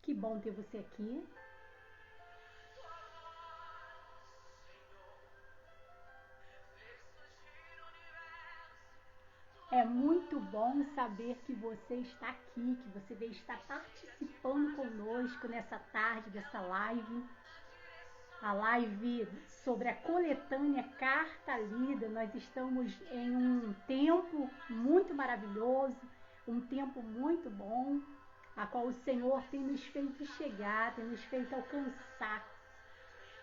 Que bom ter você aqui. É muito bom saber que você está aqui, que você está participando conosco nessa tarde dessa live. A live sobre a coletânea Carta Lida. Nós estamos em um tempo muito maravilhoso, um tempo muito bom, a qual o Senhor tem nos feito chegar, tem nos feito alcançar.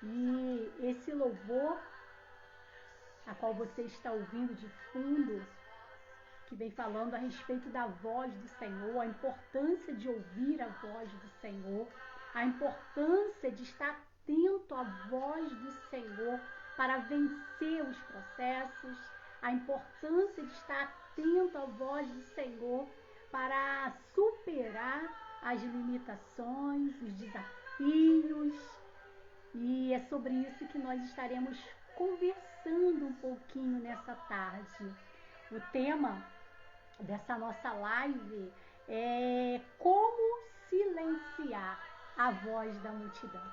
E esse louvor, a qual você está ouvindo de fundo, que vem falando a respeito da voz do Senhor, a importância de ouvir a voz do Senhor, a importância de estar atento à voz do Senhor para vencer os processos, a importância de estar atento à voz do Senhor para superar as limitações, os desafios. E é sobre isso que nós estaremos conversando um pouquinho nessa tarde. O tema dessa nossa live é como silenciar a voz da multidão.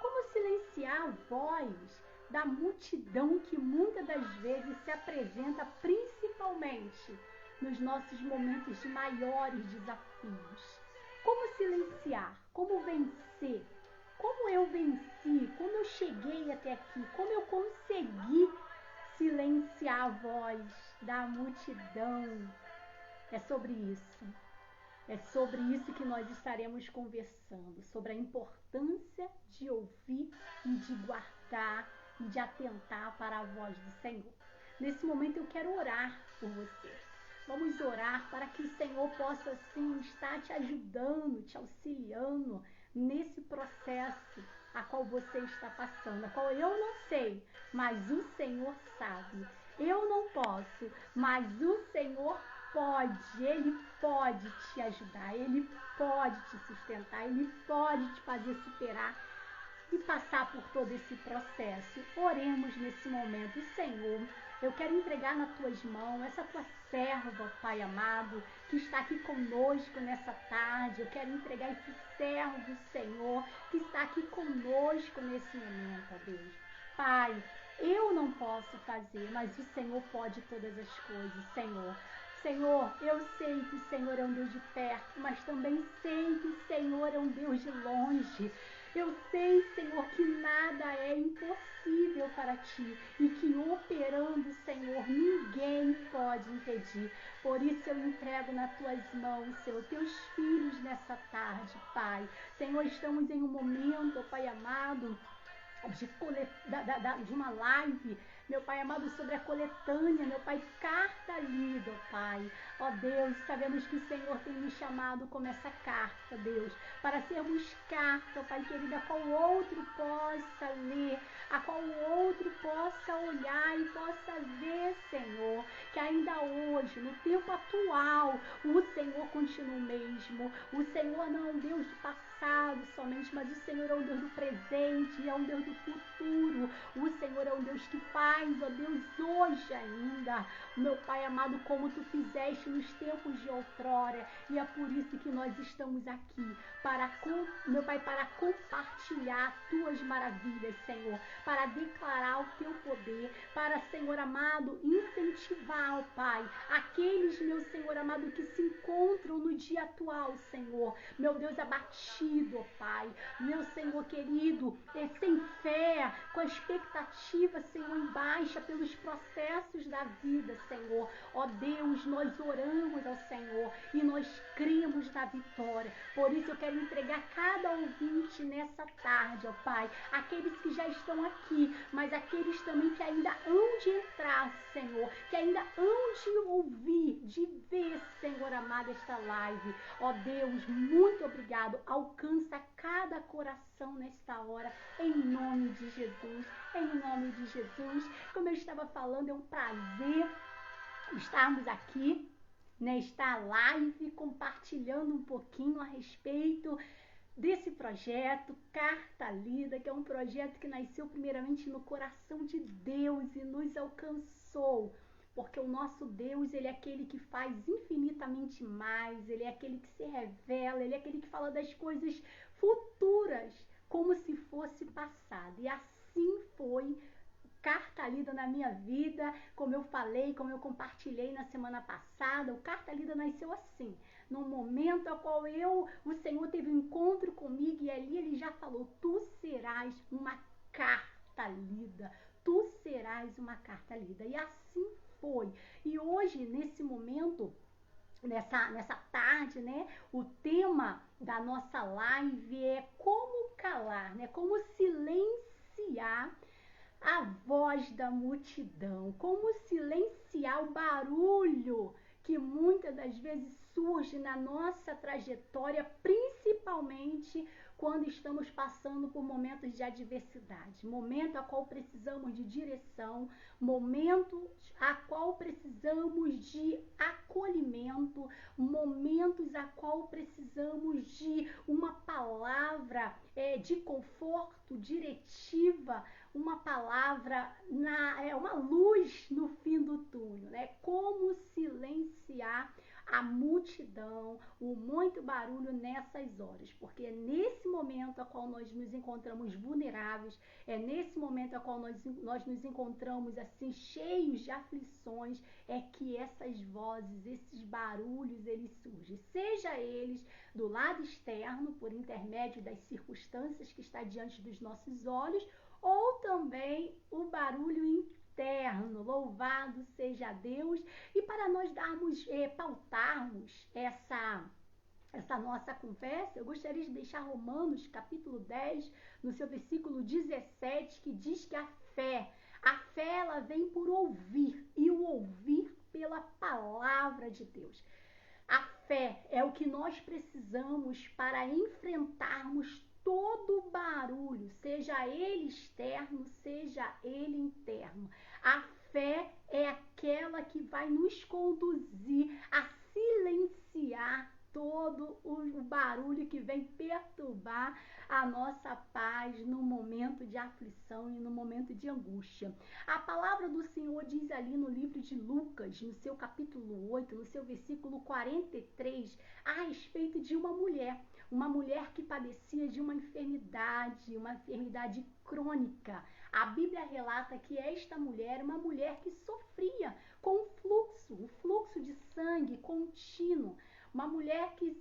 Como silenciar a voz da multidão que muitas das vezes se apresenta principalmente nos nossos momentos de maiores desafios. Como silenciar? Como vencer? Como eu venci? Como eu cheguei até aqui? Como eu consegui silenciar a voz da multidão? É sobre isso. É sobre isso que nós estaremos conversando, sobre a importância de ouvir e de guardar e de atentar para a voz do Senhor. Nesse momento eu quero orar por você. Vamos orar para que o Senhor possa assim estar te ajudando, te auxiliando nesse processo a qual você está passando, a qual eu não sei, mas o Senhor sabe. Eu não posso, mas o Senhor pode, Ele pode te ajudar, Ele pode te sustentar, Ele pode te fazer superar e passar por todo esse processo. Oremos nesse momento. Senhor, eu quero entregar nas tuas mãos essa tua serva, Pai amado, que está aqui conosco nessa tarde. Eu quero entregar esse servo, Senhor, que está aqui conosco nesse momento, ó Deus. Pai, eu não posso fazer, mas o Senhor pode todas as coisas, Senhor. Senhor, eu sei que o Senhor é um Deus de perto, mas também sei que o Senhor é um Deus de longe. Eu sei, Senhor, que nada é impossível para ti e que operando, Senhor, ninguém pode impedir. Por isso eu entrego nas tuas mãos, Senhor, teus filhos nessa tarde, Pai. Senhor, estamos em um momento, Pai amado, de uma live, meu Pai amado, sobre a coletânea, meu Pai, carta lida, ó Pai. Ó Deus, sabemos que o Senhor tem nos chamado como essa carta, Deus, para sermos carta, ó Pai querido, a qual outro possa ler, a qual outro possa olhar e possa ver, Senhor, que ainda hoje, no tempo atual, o Senhor continua o mesmo. O Senhor não é um Deus do passado somente, mas o Senhor é um Deus do presente, é um Deus do futuro. O Senhor é um Deus que faz, ó Deus, hoje ainda, meu Pai amado, como tu fizeste nos tempos de outrora. E é por isso que nós estamos aqui, meu Pai, para compartilhar tuas maravilhas, Senhor, para declarar o teu poder, para, Senhor amado, incentivar, ó Pai, aqueles, meu Senhor amado, que se encontram no dia atual, Senhor, meu Deus, abatido, ó Pai, meu Senhor querido, sem fé, com a expectativa, Senhor, em baixa pelos processos da vida, Senhor. Ó Deus, nós oramos ao Senhor e nós cremos na vitória. Por isso eu quero entregar cada ouvinte nessa tarde, ó Pai, aqueles que já estão aqui, mas aqueles também que ainda hão de entrar, Senhor, que ainda hão de ouvir, de ver, Senhor amado, esta live. Ó Deus, muito obrigado. Alcança cada coração nesta hora, em nome de Jesus, em nome de Jesus. Como eu estava falando, é um prazer estarmos aqui nesta live, compartilhando um pouquinho a respeito desse projeto, Carta Lida, que é um projeto que nasceu primeiramente no coração de Deus e nos alcançou. Porque o nosso Deus, Ele é aquele que faz infinitamente mais, Ele é aquele que se revela, Ele é aquele que fala das coisas futuras, como se fosse passado. E assim foi Carta Lida na minha vida, como eu falei, como eu compartilhei na semana passada. O Carta Lida nasceu assim, num momento ao qual o Senhor teve um encontro comigo e ali ele já falou: tu serás uma carta lida, tu serás uma carta lida. E assim foi. E hoje, nesse momento, nessa tarde, né, o tema da nossa live é como calar, né, como silenciar a voz da multidão, como silenciar o barulho que muitas das vezes surge na nossa trajetória, principalmente quando estamos passando por momentos de adversidade, momento a qual precisamos de direção, momentos a qual precisamos de acolhimento, momentos a qual precisamos de uma palavra de conforto, diretiva, uma palavra, uma luz no fim do túnel, né? Como silenciar a multidão, o muito barulho nessas horas, porque é nesse momento a qual nós nos encontramos vulneráveis, é nesse momento a qual nós nos encontramos assim cheios de aflições, é que essas vozes, esses barulhos, eles surgem, seja eles do lado externo, por intermédio das circunstâncias que está diante dos nossos olhos, ou também o barulho interno. Louvado seja Deus. E para nós pautarmos essa nossa conversa, eu gostaria de deixar Romanos capítulo 10, no seu versículo 17, que diz que a fé ela vem por ouvir, e o ouvir pela palavra de Deus. A fé é o que nós precisamos para enfrentarmos todo o barulho, seja ele externo, seja ele interno. A fé é aquela que vai nos conduzir a silenciar todo o barulho que vem perturbar a nossa paz no momento de aflição e no momento de angústia. A palavra do Senhor diz ali no livro de Lucas, no seu capítulo 8, no seu versículo 43, a respeito de uma mulher que padecia de uma enfermidade crônica. A Bíblia relata que esta mulher, uma mulher que sofria com um fluxo de sangue contínuo, uma mulher que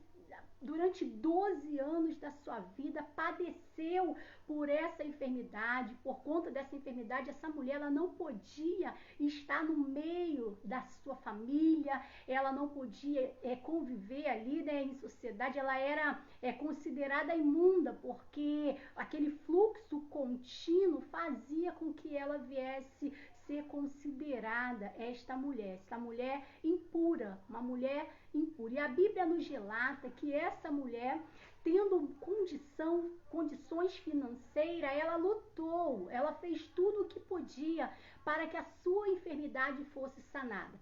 durante 12 anos da sua vida padeceu por essa enfermidade. Por conta dessa enfermidade, essa mulher ela não podia estar no meio da sua família, ela não podia conviver ali, né, em sociedade, ela era considerada imunda, porque aquele fluxo contínuo fazia com que ela viesse ser considerada esta mulher impura, uma mulher impura. E a Bíblia nos relata que essa mulher, tendo condições financeiras, ela lutou, ela fez tudo o que podia para que a sua enfermidade fosse sanada.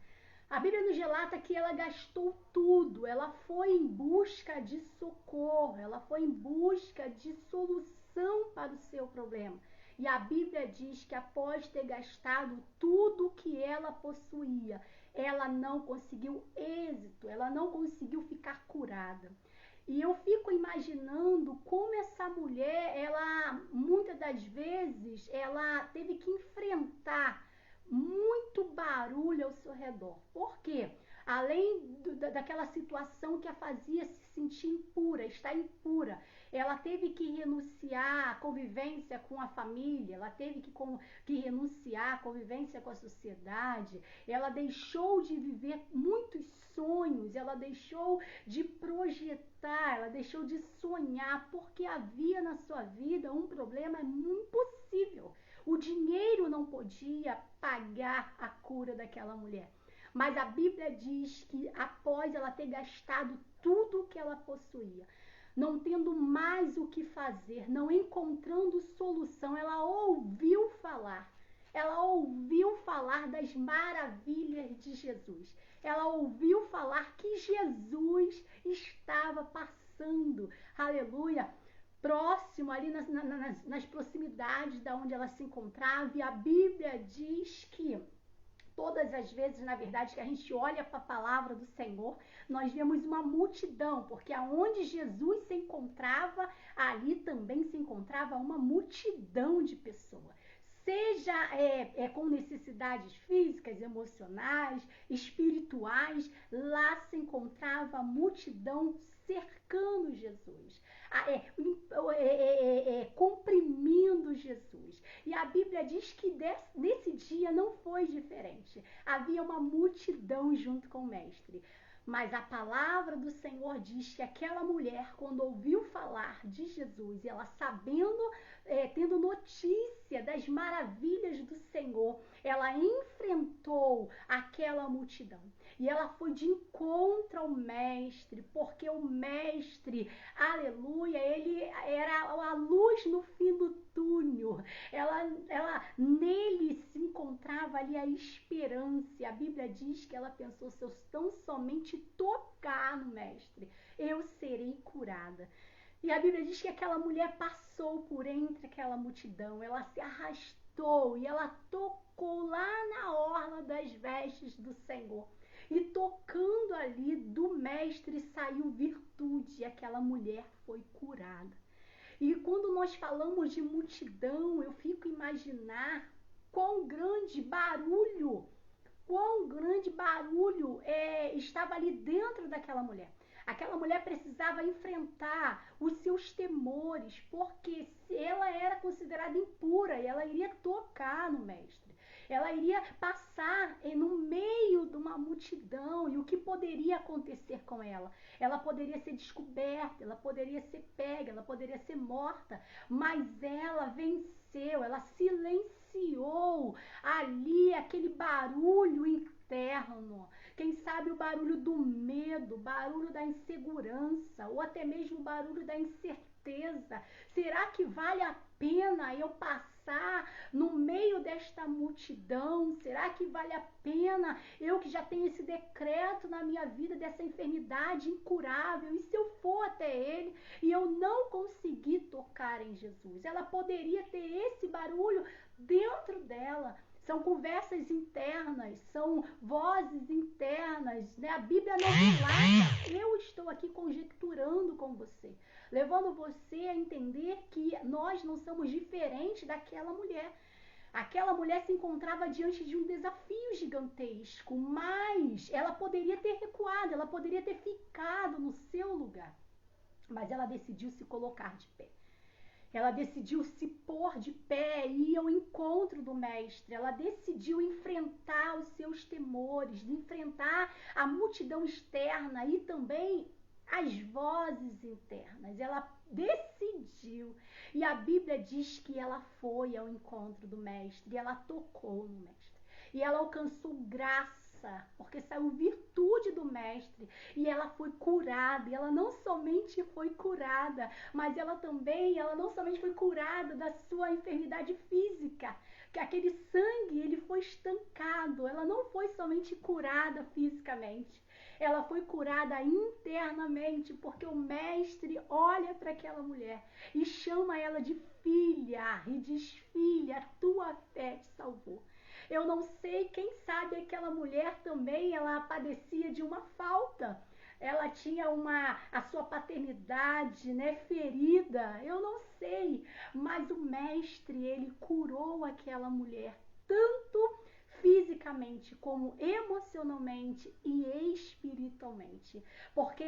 A Bíblia nos relata que ela gastou tudo, ela foi em busca de socorro, ela foi em busca de solução para o seu problema. E a Bíblia diz que após ter gastado tudo que ela possuía, ela não conseguiu êxito, ela não conseguiu ficar curada. E eu fico imaginando como essa mulher, ela muitas das vezes, ela teve que enfrentar muito barulho ao seu redor. Por quê? Além daquela situação que a fazia se sentir impura, estar impura, ela teve que renunciar à convivência com a família, ela teve que renunciar à convivência com a sociedade, ela deixou de viver muitos sonhos, ela deixou de projetar, ela deixou de sonhar, porque havia na sua vida um problema impossível. O dinheiro não podia pagar a cura daquela mulher. Mas a Bíblia diz que após ela ter gastado tudo o que ela possuía, não tendo mais o que fazer, não encontrando solução, ela ouviu falar das maravilhas de Jesus. Ela ouviu falar que Jesus estava passando, aleluia, próximo ali nas proximidades da onde ela se encontrava. E a Bíblia diz que Todas as vezes, na verdade, que a gente olha para a palavra do Senhor, nós vemos uma multidão, porque aonde Jesus se encontrava, ali também se encontrava uma multidão de pessoas. Seja com necessidades físicas, emocionais, espirituais, lá se encontrava a multidão cercando Jesus, comprimindo Jesus. E a Bíblia diz que nesse dia não foi diferente. Havia uma multidão junto com o mestre. Mas a palavra do Senhor diz que aquela mulher, quando ouviu falar de Jesus, ela sabendo, tendo notícia das maravilhas do Senhor, ela enfrentou aquela multidão. E ela foi de encontro ao mestre, porque o mestre, aleluia, ele era a luz no fim do túnel. Nele se encontrava ali a esperança. A Bíblia diz que ela pensou, se eu tão somente tocar no mestre, eu serei curada. E a Bíblia diz que aquela mulher passou por entre aquela multidão, ela se arrastou e ela tocou lá na orla das vestes do Senhor. E tocando ali do mestre saiu virtude, e aquela mulher foi curada. E quando nós falamos de multidão, eu fico a imaginar quão grande barulho estava ali dentro daquela mulher. Aquela mulher precisava enfrentar os seus temores, porque ela era considerada impura e ela iria tocar no mestre. Ela iria passar no meio de uma multidão, e o que poderia acontecer com ela? Ela poderia ser descoberta, ela poderia ser pega, ela poderia ser morta, mas ela venceu, ela silenciou ali aquele barulho interno. Quem sabe o barulho do medo, o barulho da insegurança, ou até mesmo o barulho da incerteza. Será que vale a pena eu passar no meio desta multidão? Será que vale a pena eu que já tenho esse decreto na minha vida dessa enfermidade incurável? E se eu for até ele e eu não conseguir tocar em Jesus? Ela poderia ter esse barulho dentro dela. São conversas internas, são vozes internas, né? A Bíblia não relata. Eu estou aqui conjecturando com você, levando você a entender que nós não somos diferentes daquela mulher. Aquela mulher se encontrava diante de um desafio gigantesco, mas ela poderia ter recuado, ela poderia ter ficado no seu lugar. Mas ela decidiu se colocar de pé. Ela decidiu se pôr de pé e ir ao encontro do mestre. Ela decidiu enfrentar os seus temores, enfrentar a multidão externa e também as vozes internas. Ela decidiu. E a Bíblia diz que ela foi ao encontro do mestre e ela tocou no mestre. E ela alcançou graça, porque saiu virtude do mestre, e ela foi curada. E ela não somente foi curada, mas ela não somente foi curada da sua enfermidade física, que aquele sangue ele foi estancado. Ela não foi somente curada fisicamente, ela foi curada internamente, porque o mestre olha para aquela mulher e chama ela de filha e diz: filha, a tua fé te salvou. Eu não sei, quem sabe aquela mulher também, ela padecia de uma falta. Ela tinha a sua paternidade, né, ferida. Eu não sei, mas o mestre, ele curou aquela mulher, tanto fisicamente como emocionalmente e espiritualmente. Porque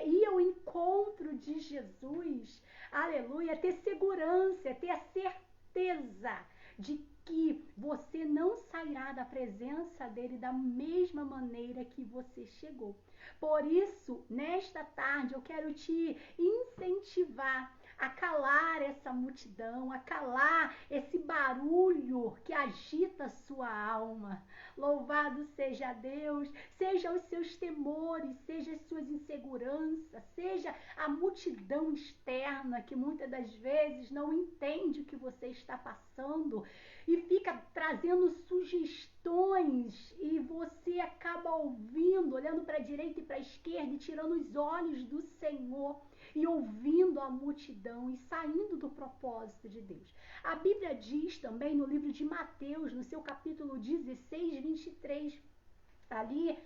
ir ao encontro de Jesus, aleluia, ter segurança, ter a certeza de que você não sairá da presença dele da mesma maneira que você chegou. Por isso, nesta tarde, eu quero te incentivar a calar essa multidão, a calar esse barulho que agita a sua alma. Louvado seja Deus, seja os seus temores, seja as suas inseguranças, seja a multidão externa que muitas das vezes não entende o que você está passando. conversando e fica trazendo sugestões e você acaba ouvindo, olhando para a direita e para a esquerda e tirando os olhos do Senhor e ouvindo a multidão e saindo do propósito de Deus. A Bíblia diz também no livro de Mateus, no seu capítulo 16, 23, ali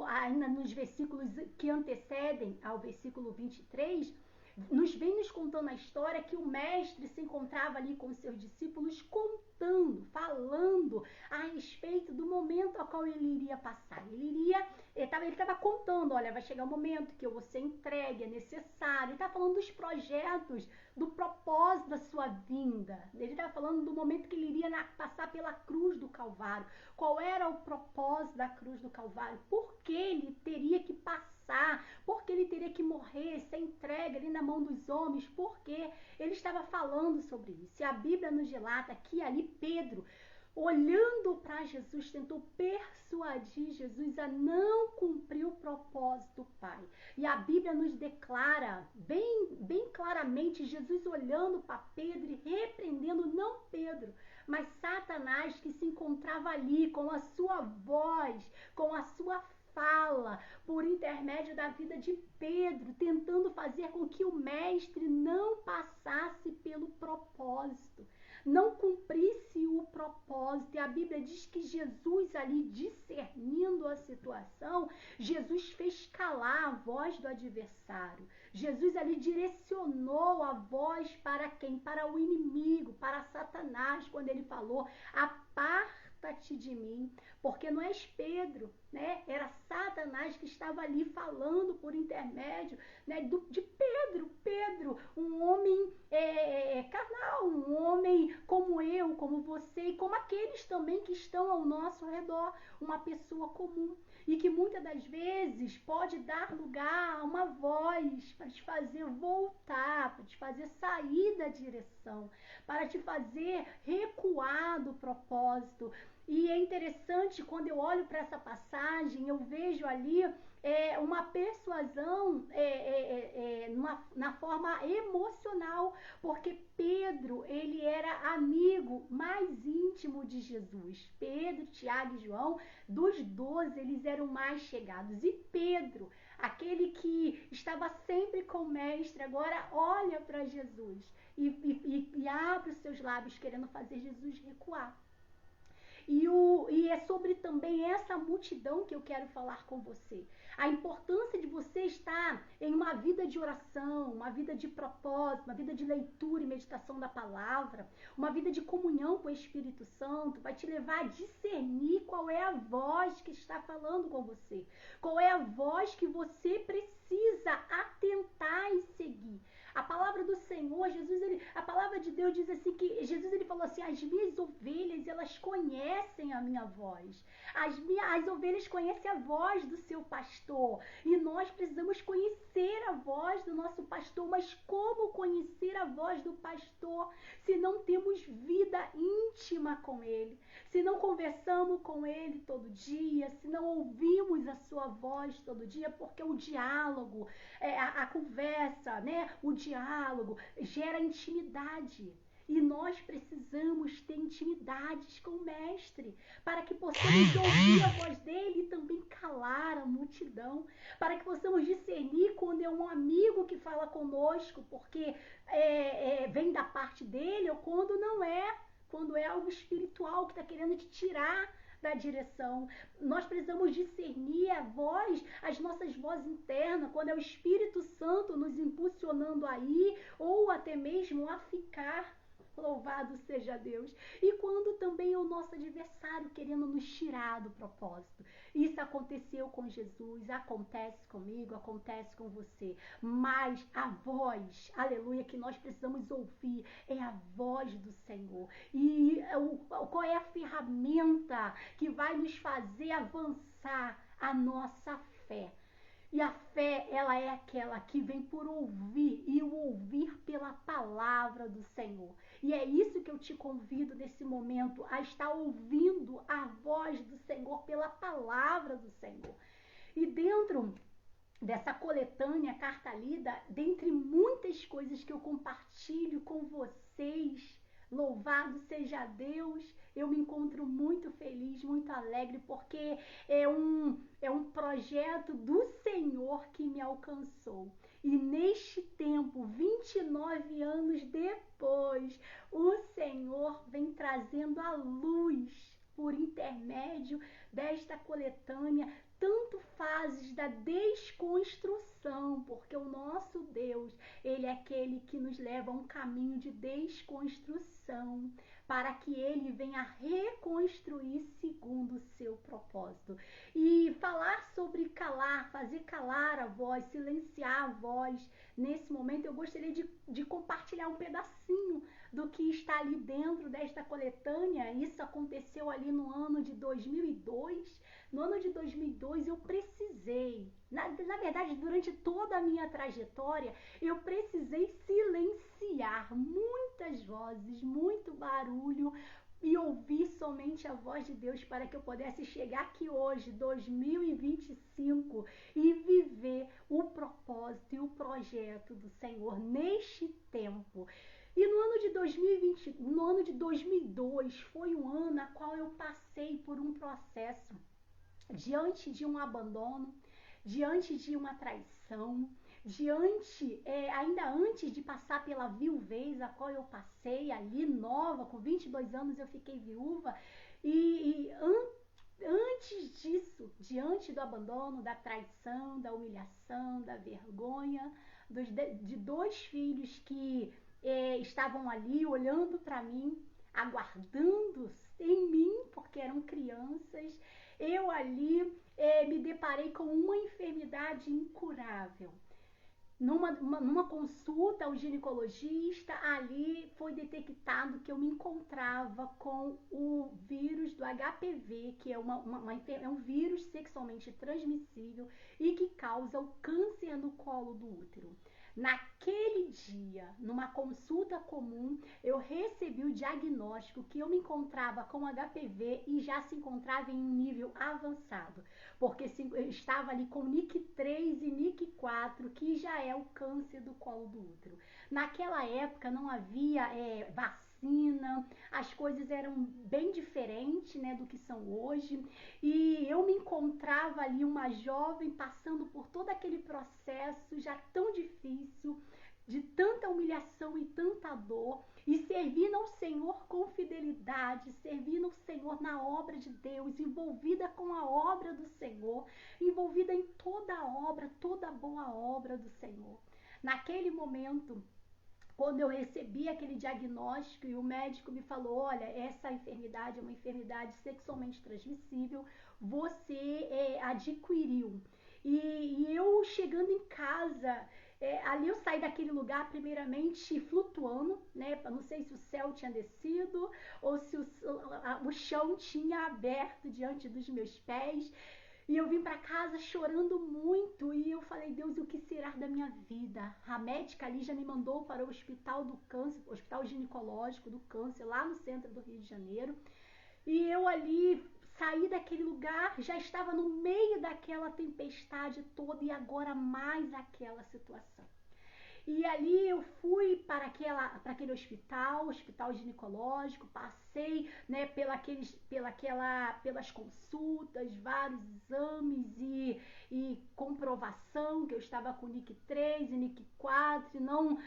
ainda nos versículos que antecedem ao versículo 23, vem nos contando a história que o mestre se encontrava ali com os seus discípulos contando, falando a respeito do momento ao qual ele iria passar. Ele estava contando, olha, vai chegar um momento que eu vou ser entregue, é necessário. Ele está falando dos projetos, do propósito da sua vinda. Ele estava falando do momento que ele iria passar pela cruz do Calvário. Qual era o propósito da cruz do Calvário? Por que ele teria que passar? Por que ele teria que morrer, ser entregue ali na mão dos homens? Porque ele estava falando sobre isso. E a Bíblia nos relata que ali Pedro, olhando para Jesus, tentou persuadir Jesus a não cumprir o propósito do Pai. E a Bíblia nos declara bem claramente, Jesus olhando para Pedro e repreendendo não Pedro, mas Satanás, que se encontrava ali com a sua voz, com a sua fala, por intermédio da vida de Pedro, tentando fazer com que o mestre não passasse pelo propósito, não cumprisse o propósito. E a Bíblia diz que Jesus ali, discernindo a situação, Jesus fez calar a voz do adversário. Jesus ali direcionou a voz para quem? Para o inimigo, para Satanás, quando ele falou: aparta-te de mim, porque não és Pedro, né? Era Satanás que estava ali falando por intermédio, né, de Pedro, um homem carnal, um homem como eu, como você e como aqueles também que estão ao nosso redor, uma pessoa comum e que muitas das vezes pode dar lugar a uma voz para te fazer voltar, para te fazer sair da direção, para te fazer recuar do propósito. E é interessante, quando eu olho para essa passagem, eu vejo ali uma persuasão na forma emocional, porque Pedro, ele era amigo mais íntimo de Jesus. Pedro, Tiago e João, dos 12, eles eram mais chegados. E Pedro, aquele que estava sempre com o mestre, agora olha para Jesus e abre os seus lábios querendo fazer Jesus recuar. E é sobre também essa multidão que eu quero falar com você. A importância de você estar em uma vida de oração, uma vida de propósito, uma vida de leitura e meditação da palavra, uma vida de comunhão com o Espírito Santo, vai te levar a discernir qual é a voz que está falando com você, qual é a voz que você precisa atentar e seguir. A palavra do Senhor, a palavra de Deus diz assim que Jesus ele falou assim: as minhas ovelhas, elas conhecem a minha voz. As ovelhas conhecem a voz do seu pastor. E nós precisamos conhecer a voz do nosso pastor. Mas como conhecer a voz do pastor se não temos vida íntima com ele? Se não conversamos com ele todo dia, se não ouvimos a sua voz todo dia, porque o diálogo, a conversa, né? O diálogo gera intimidade. E nós precisamos ter intimidades com o mestre, para que possamos ouvir a voz dele e também calar a multidão, para que possamos discernir quando é um amigo que fala conosco, porque vem da parte dele, ou quando não é, quando é algo espiritual que está querendo te tirar da direção. Nós precisamos discernir a voz, as nossas vozes internas, quando é o Espírito Santo nos impulsionando a ir, ou até mesmo a ficar. Louvado seja Deus. E quando também é o nosso adversário querendo nos tirar do propósito. Isso aconteceu com Jesus, acontece comigo, acontece com você. Mas a voz, aleluia, que nós precisamos ouvir é a voz do Senhor. E qual é a ferramenta que vai nos fazer avançar a nossa fé? E a fé, ela é aquela que vem por ouvir, e o ouvir pela palavra do Senhor. E é isso que eu te convido nesse momento, a estar ouvindo a voz do Senhor pela palavra do Senhor. E dentro dessa coletânea Carta Lida, dentre muitas coisas que eu compartilho com vocês Louvado seja Deus, eu me encontro muito feliz, muito alegre, porque é um projeto do Senhor que me alcançou. E neste tempo, 29 anos depois, o Senhor vem trazendo a luz por intermédio desta coletânea, tanto fases da desconstrução, porque o nosso Deus, ele é aquele que nos leva a um caminho de desconstrução, para que ele venha reconstruir segundo o seu propósito. E falar sobre calar, fazer calar a voz, silenciar a voz, nesse momento eu gostaria de compartilhar um pedacinho do que está ali dentro desta coletânea. Isso aconteceu ali no ano de 2002. No ano de 2002 eu precisei, na verdade durante toda a minha trajetória, eu precisei silenciar muitas vozes, muito barulho, e ouvir somente a voz de Deus para que eu pudesse chegar aqui hoje, 2025, e viver o propósito e o projeto do Senhor neste tempo. E no ano de 2020, no ano de 2002, foi um ano a qual eu passei por um processo diante de um abandono, diante de uma traição, ainda antes de passar pela viuvez, a qual eu passei ali nova, com 22 anos eu fiquei viúva, antes disso, diante do abandono, da traição, da humilhação, da vergonha, de dois filhos que estavam ali olhando para mim, aguardando em mim, porque eram crianças, eu ali me deparei com uma enfermidade incurável. Numa consulta ao ginecologista, ali foi detectado que eu me encontrava com o vírus do HPV, que é um vírus sexualmente transmissível e que causa o câncer no colo do útero. Naquele dia, numa consulta comum, eu recebi o diagnóstico que eu me encontrava com HPV e já se encontrava em um nível avançado, porque eu estava ali com NIC3 e NIC4, que já é o câncer do colo do útero. Naquela época não havia vacina, as coisas eram bem diferentes, né, do que são hoje, e eu me encontrava ali uma jovem passando por todo aquele processo já tão difícil, de tanta humilhação e tanta dor, e servindo ao Senhor com fidelidade, servindo ao Senhor na obra de Deus, envolvida com a obra do Senhor, envolvida em toda a obra, toda a boa obra do Senhor. Naquele momento, quando eu recebi aquele diagnóstico e o médico me falou, olha, essa enfermidade é uma enfermidade sexualmente transmissível, você adquiriu. E eu chegando em casa, ali eu saí daquele lugar primeiramente flutuando, né? Não sei se o céu tinha descido ou se o chão tinha aberto diante dos meus pés. E eu vim para casa chorando muito e eu falei, Deus, o que será da minha vida? A médica ali já me mandou para o hospital do câncer, hospital ginecológico do câncer, lá no centro do Rio de Janeiro. E eu ali saí daquele lugar, já estava no meio daquela tempestade toda e agora mais aquela situação. E ali eu fui para aquele hospital ginecológico, passei, né, pelas consultas, vários exames e comprovação que eu estava com NIC3 e NIC4, não,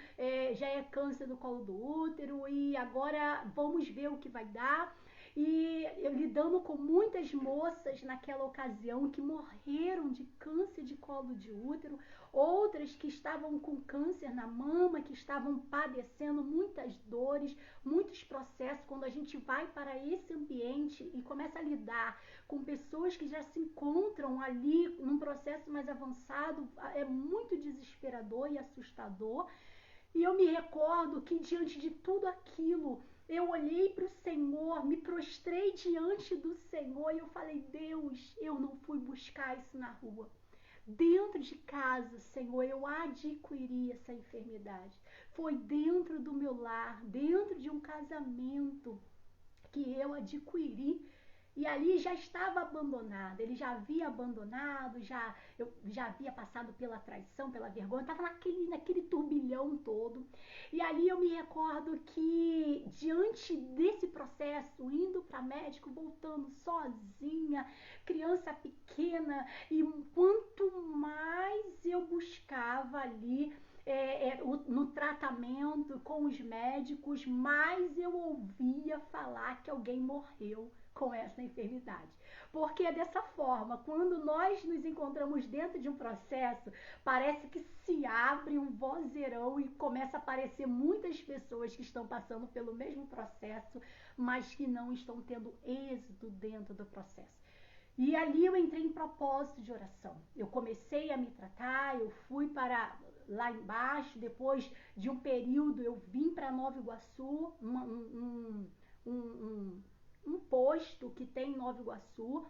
já é câncer do colo do útero e agora vamos ver o que vai dar. E eu lidando com muitas moças naquela ocasião que morreram de câncer de colo de útero, outras que estavam com câncer na mama, que estavam padecendo muitas dores, muitos processos. Quando a gente vai para esse ambiente e começa a lidar com pessoas que já se encontram ali num processo mais avançado, é muito desesperador e assustador. E eu me recordo que diante de tudo aquilo, eu olhei para o Senhor, me prostrei diante do Senhor e eu falei, Deus, eu não fui buscar isso na rua. Dentro de casa, Senhor, eu adquiri essa enfermidade. Foi dentro do meu lar, dentro de um casamento que eu adquiri E ali já estava abandonado, ele já havia abandonado, eu já havia passado pela traição, pela vergonha, estava naquele turbilhão todo. E ali eu me recordo que, diante desse processo, indo para médico, voltando sozinha, criança pequena, e quanto mais eu buscava ali no tratamento com os médicos, mais eu ouvia falar que alguém morreu com essa enfermidade. Porque é dessa forma, quando nós nos encontramos dentro de um processo, parece que se abre um vozeirão e começa a aparecer muitas pessoas que estão passando pelo mesmo processo, mas que não estão tendo êxito dentro do processo. E ali eu entrei em propósito de oração. Eu comecei a me tratar, eu fui para lá embaixo, depois de um período eu vim para Nova Iguaçu, um posto que tem em Nova Iguaçu,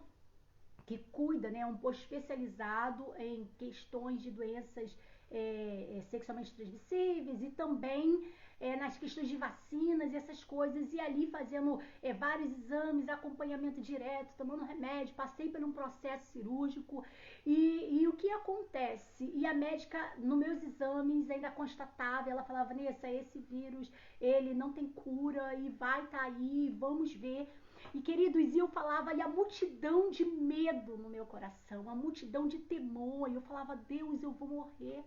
que cuida, né, um posto especializado em questões de doenças sexualmente transmissíveis e também nas questões de vacinas e essas coisas, e ali fazendo vários exames, acompanhamento direto, tomando remédio, passei por um processo cirúrgico e o que acontece? E a médica, nos meus exames, ainda constatava, ela falava, Vanessa, esse vírus, ele não tem cura e vai estar aí, vamos ver. E queridos, eu falava, e a multidão de medo no meu coração, a multidão de temor, e eu falava, Deus, eu vou morrer.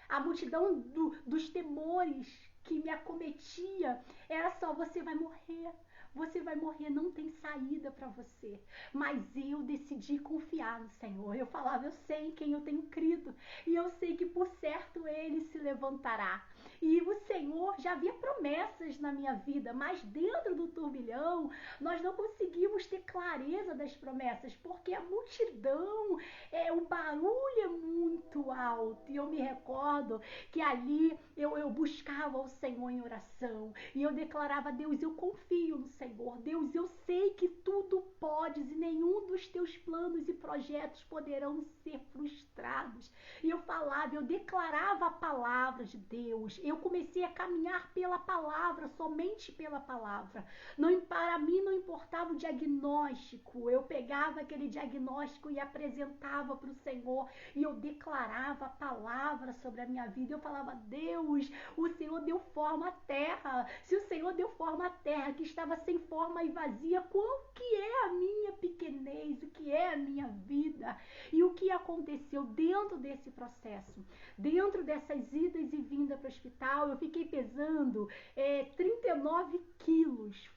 A multidão dos temores que me acometia era só, você vai morrer, não tem saída para você. Mas eu decidi confiar no Senhor. Eu falava, eu sei em quem eu tenho crido, e eu sei que por certo Ele se levantará. E o Senhor já havia promessas na minha vida, mas dentro do turbilhão nós não conseguimos ter clareza das promessas, porque a multidão, o barulho é muito alto. E eu me recordo que ali eu buscava o Senhor em oração, e eu declarava, Deus, eu confio no Senhor, Deus, eu sei que tudo podes e nenhum dos teus planos e projetos poderão ser frustrados. E eu falava, eu declarava a palavra de Deus, eu comecei a caminhar pela palavra, somente pela palavra. Para mim não importava o diagnóstico, eu pegava aquele diagnóstico e apresentava para o Senhor, e eu declarava a palavra sobre a minha vida. Eu falava, Deus, o Senhor deu forma à terra. Se o Senhor deu forma à terra que estava sem forma e vazia, qual que é a minha pequenez, o que é a minha vida? E o que aconteceu dentro desse processo? Dentro dessas idas e vindas para o hospital, eu fiquei pesando 39 quilos.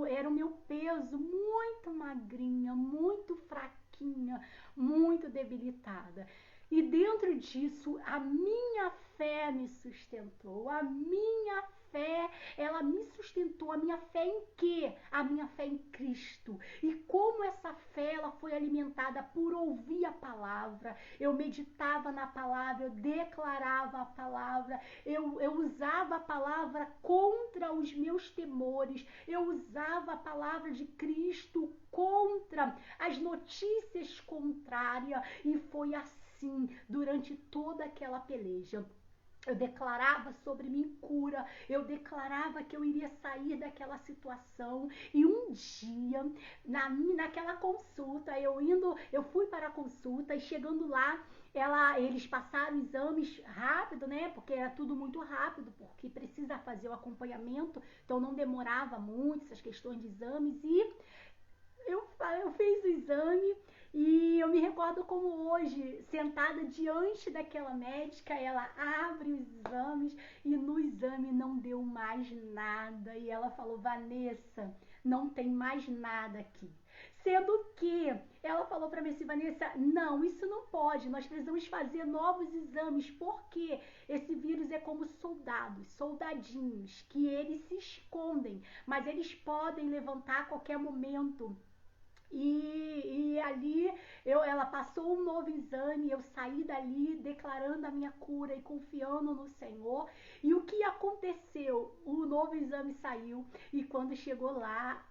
Era o meu peso, muito magrinha, muito fraquinha, muito debilitada. E dentro disso, a minha fé me sustentou. A minha fé, ela me sustentou. A minha fé em quê? A minha fé em Cristo. E como essa fé, ela foi alimentada por ouvir a palavra. Eu meditava na palavra, eu declarava a palavra, eu usava a palavra contra os meus temores. Eu usava a palavra de Cristo contra as notícias contrárias. E foi assim durante toda aquela peleja. Eu declarava sobre mim cura, eu declarava que eu iria sair daquela situação. E um dia, naquela consulta, eu fui para a consulta e chegando lá, eles passaram exames rápido, né? Porque era tudo muito rápido, porque precisa fazer o acompanhamento, então não demorava muito essas questões de exames. E eu fiz o exame. E eu me recordo como hoje, sentada diante daquela médica, ela abre os exames e no exame não deu mais nada. E ela falou, Vanessa, não tem mais nada aqui. Sendo que ela falou para mim assim, Vanessa, não, isso não pode, nós precisamos fazer novos exames, porque esse vírus é como soldadinhos, que eles se escondem, mas eles podem levantar a qualquer momento. E ali ela passou um novo exame, eu saí dali declarando a minha cura e confiando no Senhor. E o que aconteceu? O novo exame saiu e quando chegou lá,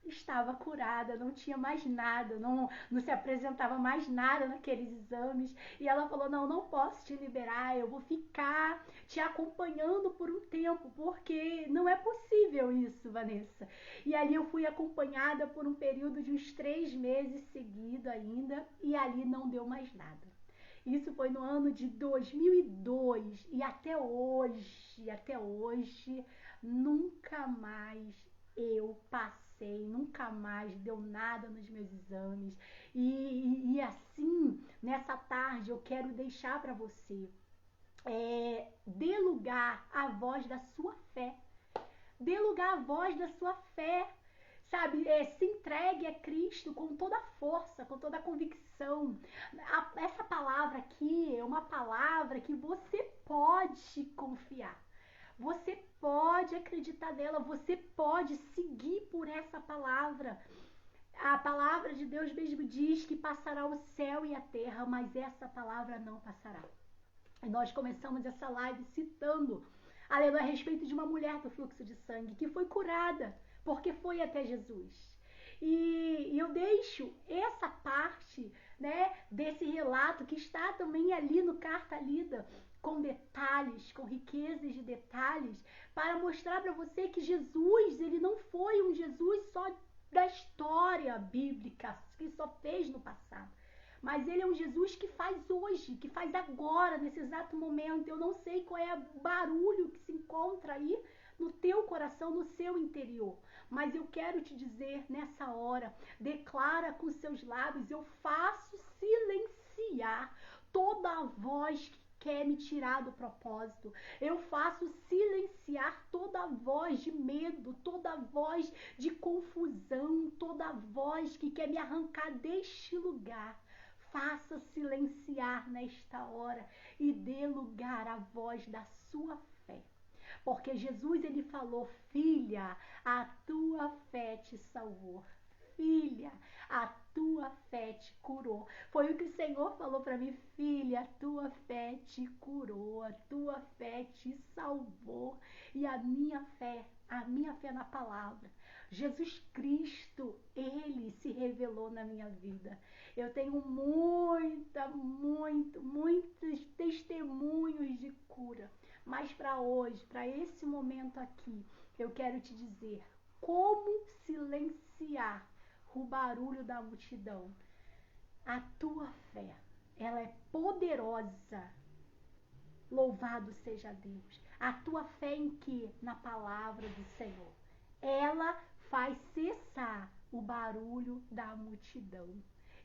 estava curada, não tinha mais nada, não se apresentava mais nada naqueles exames. E ela falou: não posso te liberar, eu vou ficar te acompanhando por um tempo, porque não é possível isso, Vanessa. E ali eu fui acompanhada por um período de uns 3 meses seguido ainda, e ali não deu mais nada. Isso foi no ano de 2002 e até hoje, nunca mais eu passei, nunca mais deu nada nos meus exames. E assim, nessa tarde, eu quero deixar para você, dê lugar à voz da sua fé. Dê lugar à voz da sua fé. Sabe, se entregue a Cristo com toda a força, com toda a convicção. Essa palavra aqui é uma palavra que você pode confiar. Você pode acreditar nela, você pode seguir por essa palavra. A palavra de Deus mesmo diz que passará o céu e a terra, mas essa palavra não passará. E nós começamos essa live citando, aleluia, a respeito de uma mulher do fluxo de sangue que foi curada porque foi até Jesus. E eu deixo essa parte, né, desse relato que está também ali no Carta Lida, com detalhes, com riquezas de detalhes, para mostrar para você que Jesus, ele não foi um Jesus só da história bíblica, que só fez no passado. Mas ele é um Jesus que faz hoje, que faz agora, nesse exato momento. Eu não sei qual é o barulho que se encontra aí no teu coração, no seu interior. Mas eu quero te dizer nessa hora, declara com seus lábios: eu faço silenciar toda a voz que quer me tirar do propósito. Eu faço silenciar toda a voz de medo, toda a voz de confusão, toda a voz que quer me arrancar deste lugar. Faça silenciar nesta hora e dê lugar à voz da sua fé. Porque Jesus, ele falou: filha, a tua fé te salvou. Filha, a tua fé te curou. Foi o que o Senhor falou para mim: filha, a tua fé te curou, a tua fé te salvou. E a minha fé na palavra. Jesus Cristo, ele se revelou na minha vida. Eu tenho muitos testemunhos de cura. Mas para hoje, para esse momento aqui, eu quero te dizer como silenciar o barulho da multidão. A tua fé, ela é poderosa. Louvado seja Deus. A tua fé em quê? Na palavra do Senhor. Ela faz cessar o barulho da multidão.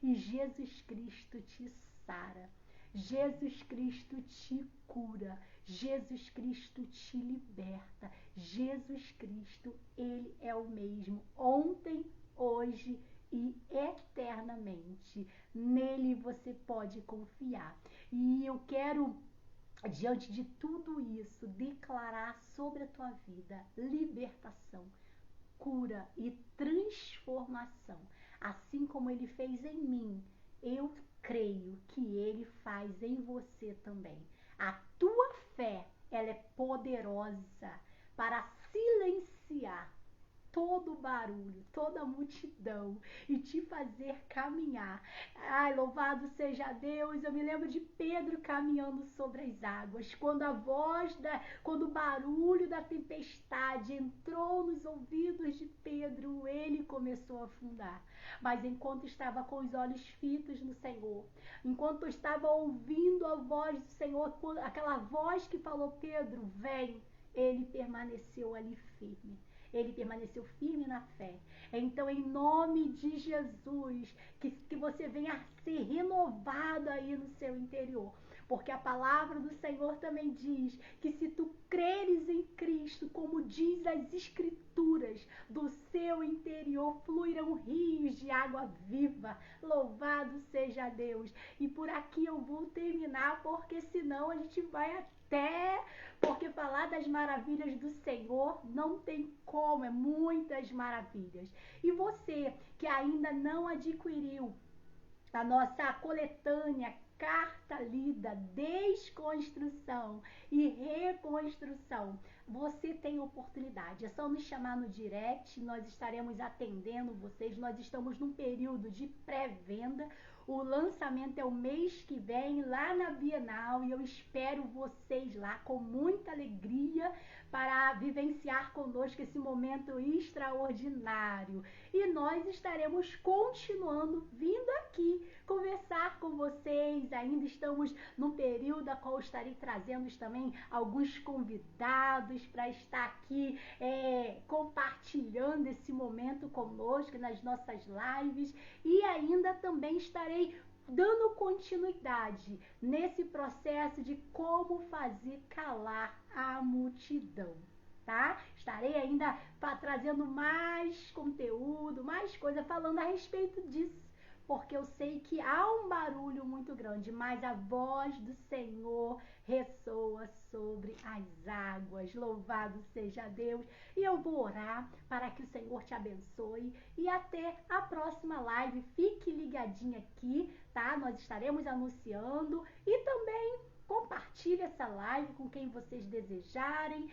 E Jesus Cristo te sara. Jesus Cristo te cura. Jesus Cristo te liberta. Jesus Cristo, ele é o mesmo ontem, hoje e eternamente. Nele você pode confiar. E eu quero, diante de tudo isso, declarar sobre a tua vida libertação, cura e transformação. Assim como ele fez em mim, eu creio que ele faz em você também. A tua fé, ela é poderosa para silenciar todo o barulho, toda a multidão e te fazer caminhar. Ai, louvado seja Deus. Eu me lembro de Pedro caminhando sobre as águas, quando quando o barulho da tempestade entrou nos ouvidos de Pedro, ele começou a afundar. Mas enquanto estava com os olhos fitos no Senhor, enquanto estava ouvindo a voz do Senhor, aquela voz que falou: Pedro, vem, ele permaneceu ali firme. Ele permaneceu firme na fé. Então, em nome de Jesus, que você venha ser renovado aí no seu interior. Porque a palavra do Senhor também diz que se tu creres em Cristo, como diz as Escrituras, do seu interior fluirão rios de água viva. Louvado seja Deus. E por aqui eu vou terminar, porque senão a gente vai porque falar das maravilhas do Senhor não tem como, é muitas maravilhas. E você que ainda não adquiriu a nossa coletânea carta lida, desconstrução e reconstrução. Você tem oportunidade, é só nos chamar no direct, nós estaremos atendendo vocês. Nós estamos num período de pré-venda, o lançamento é o mês que vem lá na Bienal e eu espero vocês lá com muita alegria para vivenciar conosco esse momento extraordinário. E nós estaremos continuando vindo aqui conversar com vocês. Ainda estamos num período a qual estarei trazendo também alguns convidados para estar aqui compartilhando esse momento conosco nas nossas lives, e ainda também estarei dando continuidade nesse processo de como fazer calar a multidão, tá? Estarei ainda trazendo mais conteúdo, mais coisa falando a respeito disso, porque eu sei que há um barulho muito grande, mas a voz do Senhor ressoa sobre as águas. Louvado seja Deus. E eu vou orar para que o Senhor te abençoe. E até a próxima live. Fique ligadinho aqui, tá? Nós estaremos anunciando e também compartilhe essa live com quem vocês desejarem,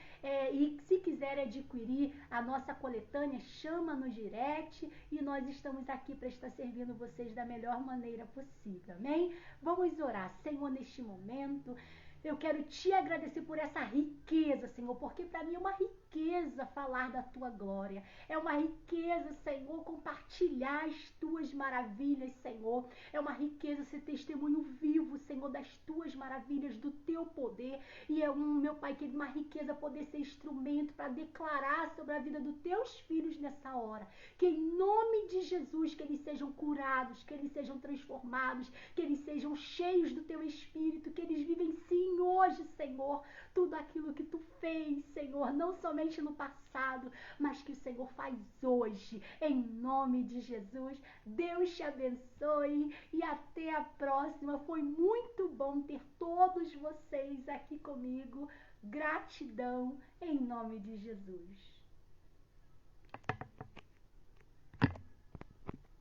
e se quiserem adquirir a nossa coletânea, chama no direct e nós estamos aqui para estar servindo vocês da melhor maneira possível, amém? Vamos orar. Senhor, neste momento eu quero te agradecer por essa riqueza, Senhor, porque para mim é uma riqueza falar da tua glória. É uma riqueza, Senhor, compartilhar as tuas maravilhas, Senhor. É uma riqueza ser testemunho vivo, Senhor, das tuas maravilhas, do teu poder. E meu Pai, que é uma riqueza poder ser instrumento para declarar sobre a vida dos teus filhos nessa hora. Que em nome de Jesus, que eles sejam curados, que eles sejam transformados, que eles sejam cheios do teu Espírito, que eles vivenciem hoje, Senhor, tudo aquilo que tu fez, Senhor, não somente no passado, mas que o Senhor faz hoje, em nome de Jesus. Deus te abençoe e até a próxima. Foi muito bom ter todos vocês aqui comigo. Gratidão, em nome de Jesus.